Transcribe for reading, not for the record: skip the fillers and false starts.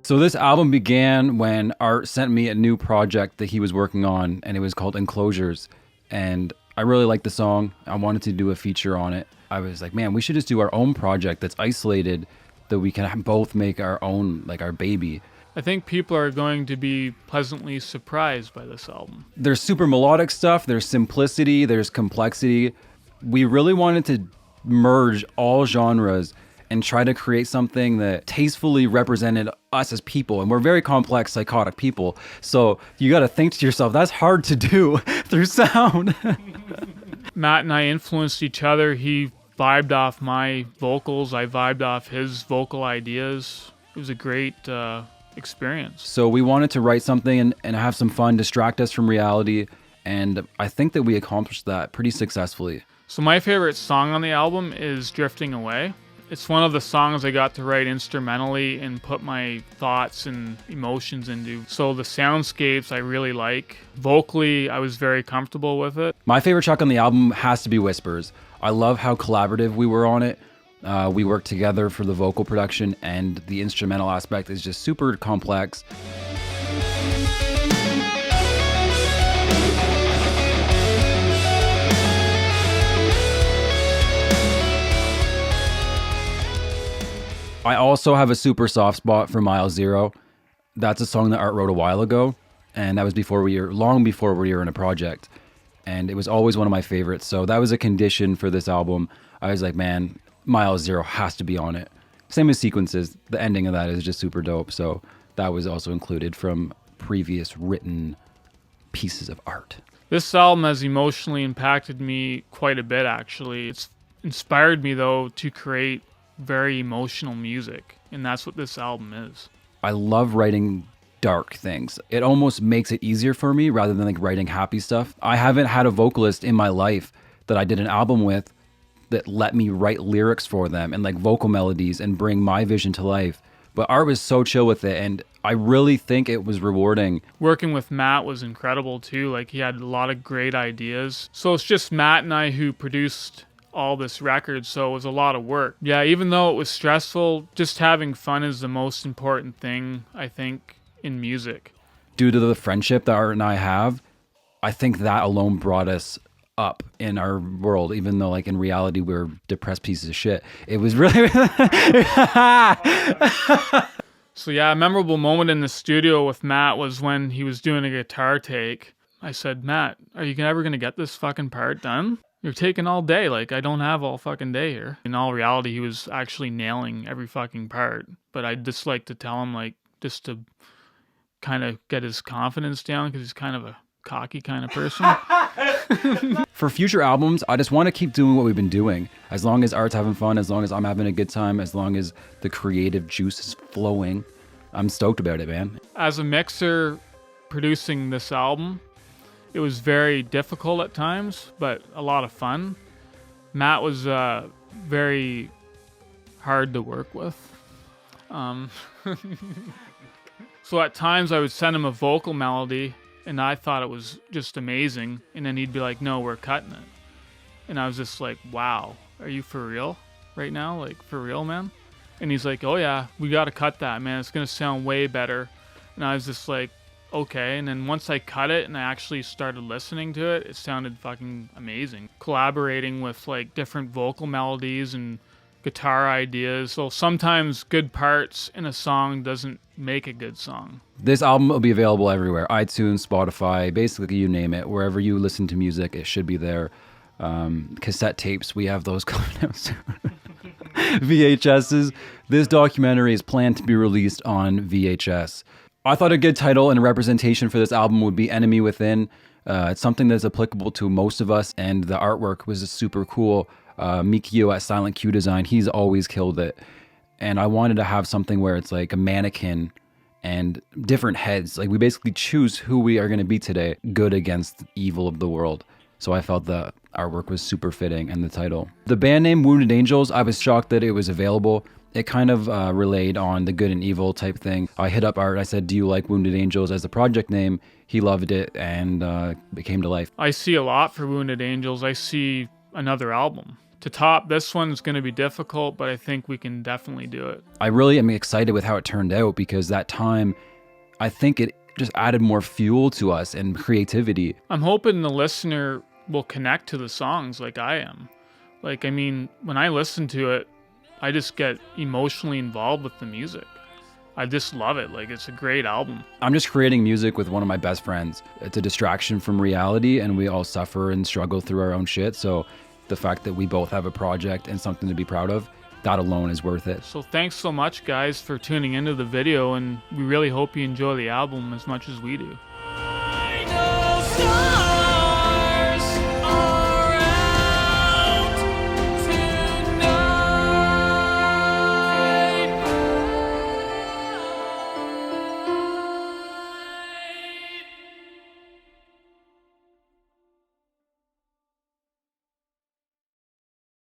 So this album began when Art sent me a new project that he was working on, and it was called Enclosures. And I really liked the song. I wanted to do a feature on it. I was like, man, we should just do our own project that's isolated, that we can both make our own, like our baby. I think people are going to be pleasantly surprised by this album. There's super melodic stuff, there's simplicity, there's complexity. We really wanted to merge all genres and try to create something that tastefully represented us as people. And we're very complex, psychotic people. So you got to think to yourself, that's hard to do through sound. Matt and I influenced each other. He vibed off my vocals. I vibed off his vocal ideas. It was a great experience. So we wanted to write something and have some fun, distract us from reality. And I think that we accomplished that pretty successfully. So my favorite song on the album is Drifting Away. It's one of the songs I got to write instrumentally and put my thoughts and emotions into. So the soundscapes I really like. Vocally, I was very comfortable with it. My favorite track on the album has to be Whispers. I love how collaborative we were on it. We worked together for the vocal production, and the instrumental aspect is just super complex. I also have a super soft spot for Mile Zero. That's a song that Art wrote a while ago, and that was long before we were in a project. And it was always one of my favorites. So that was a condition for this album. I was like, man, Mile Zero has to be on it. Same as Sequences. The ending of that is just super dope. So that was also included from previous written pieces of art. This album has emotionally impacted me quite a bit, actually. It's inspired me, though, to create very emotional music, and that's what this album is. I love writing dark things. It almost makes it easier for me rather than like writing happy stuff. I haven't had a vocalist in my life that I did an album with that let me write lyrics for them and like vocal melodies and bring my vision to life. But Art was so chill with it, and I really think it was rewarding. Working with Matt was incredible too. Like, he had a lot of great ideas. So it's just Matt and I who produced all this record, so it was a lot of work. Yeah, even though it was stressful, just having fun is the most important thing, I think, in music. Due to the friendship that Art and I have, I think that alone brought us up in our world, even though like in reality we're depressed pieces of shit. It was really So yeah, a memorable moment in the studio with Matt was when he was doing a guitar take. I said, Matt, are you ever gonna get this fucking part done? You're taking all day. Like, I don't have all fucking day here. In all reality, he was actually nailing every fucking part. But I'd just like to tell him, like, just to kind of get his confidence down, because he's kind of a cocky kind of person. For future albums, I just want to keep doing what we've been doing. As long as Art's having fun, as long as I'm having a good time, as long as the creative juice is flowing, I'm stoked about it, man. As a mixer producing this album, it was very difficult at times, but a lot of fun. Matt was very hard to work with. So at times I would send him a vocal melody, and I thought it was just amazing. And then he'd be like, no, we're cutting it. And I was just like, wow, are you for real right now? Like, for real, man? And he's like, oh yeah, we got to cut that, man. It's going to sound way better. And I was just like, okay. And then once I cut it and I actually started listening to it, it sounded fucking amazing. Collaborating with like different vocal melodies and guitar ideas. So sometimes good parts in a song doesn't make a good song. This album will be available everywhere. iTunes, Spotify, basically you name it. Wherever you listen to music, it should be there. Cassette tapes, we have those coming out soon. VHSs. This documentary is planned to be released on VHS. I thought a good title and representation for this album would be Enemy Within. It's something that's applicable to most of us, and the artwork was just super cool. Mikio at Silent Q Design, he's always killed it. And I wanted to have something where it's like a mannequin and different heads. Like, we basically choose who we are going to be today, good against evil of the world. So I felt the artwork was super fitting, and the title. The band name Wounded Angels, I was shocked that it was available. It kind of relayed on the good and evil type thing. I hit up Art, I said, do you like Wounded Angels as the project name? He loved it, and it came to life. I see a lot for Wounded Angels. I see another album To top this one is going to be difficult, but I think we can definitely do it. I really am excited with how it turned out because that time, I think it just added more fuel to us and creativity. I'm hoping the listener will connect to the songs like I am. Like, I mean, when I listen to it, I just get emotionally involved with the music. I just love it. Like, it's a great album. I'm just creating music with one of my best friends. It's a distraction from reality, and we all suffer and struggle through our own shit. So the fact that we both have a project and something to be proud of, that alone is worth it. So thanks so much, guys, for tuning into the video, and we really hope you enjoy the album as much as we do. I know